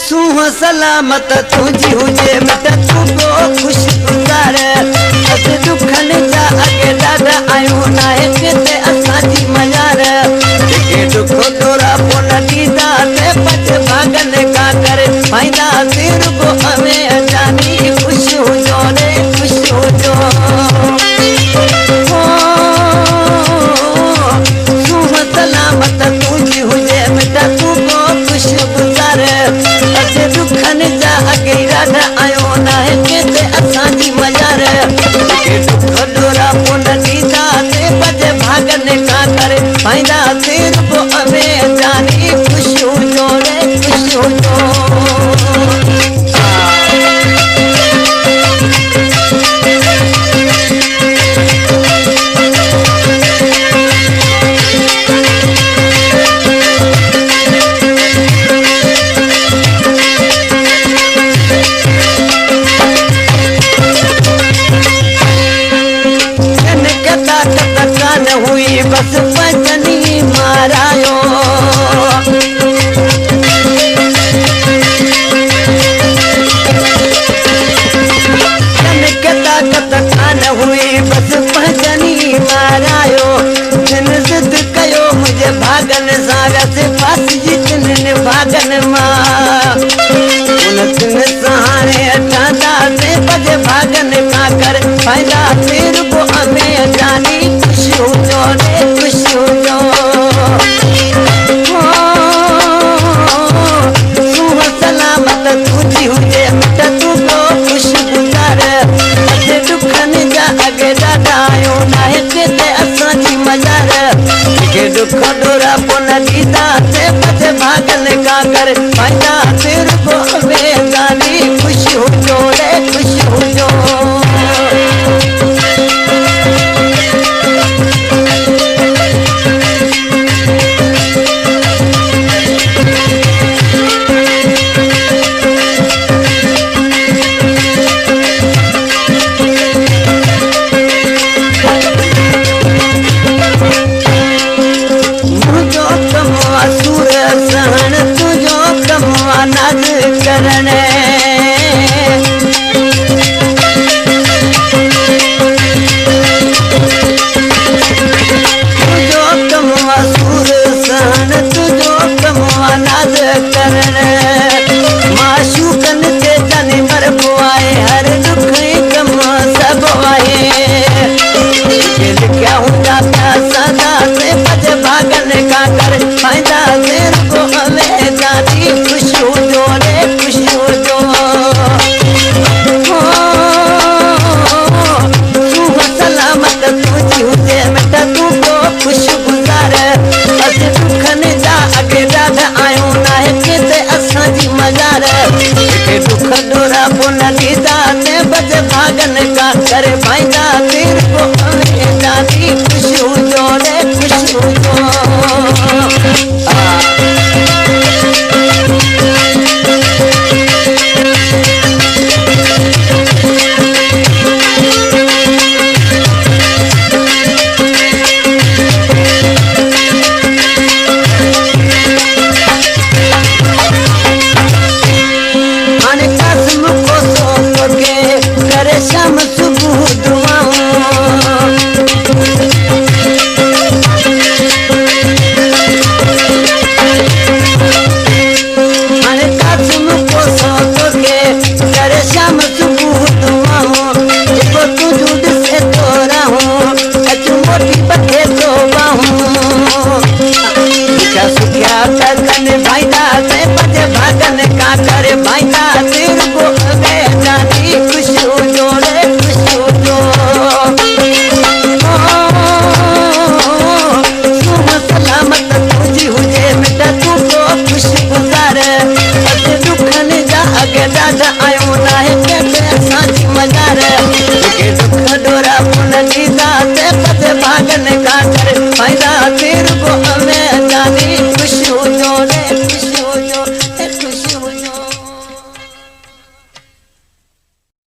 सूह सलामत तुझी हुजे बेटा तू को खुश गुज़ार अस दुखन जा अगे ॾाढा आयूं नाहे किते असांजी मयार जेके दुख तोरा पोन ॾींदा ते पछ भागन का करे पाईंदा सिर को हमें अजानी खुश हुजो रे खुश हुजो सूह सलामत तुझी हुजे बेटा तू को खुश गुज़ार अस दुखन जा अगे ॾाढा आयूं नाहे किते असांजी मयार जेके दुख तोरा पोन ॾींदा ते पछ भागन का करे पाईंदा सिर को हमें जानी खुश हुजो रे खुश हुजो हुई बस पचनी मारायो ताकत कान हुई बस पचनी मारायो जिन जिद कयो मुझे भागन सारा से पास जितने भागन मां उन तिन सहारे अटादा से बजे भागन का कर फायदा तेर को हमें जानी खुश हुजो रे खुश हुजो सूह सलामत तुझी हुजे बेटा तू को खुश गुज़ार असे दुखन जा अगे ॾाढा आयो नाहे किते असांजी मयार जेके दुख डोरा पोन ॾींदा ते पछ भागन का कर पाईंदा सिर को हमें जानी खुश हुजो रे खुश हुजो दुख डोरा पोन ॾींदा ते बज भागन का करे पाईंदा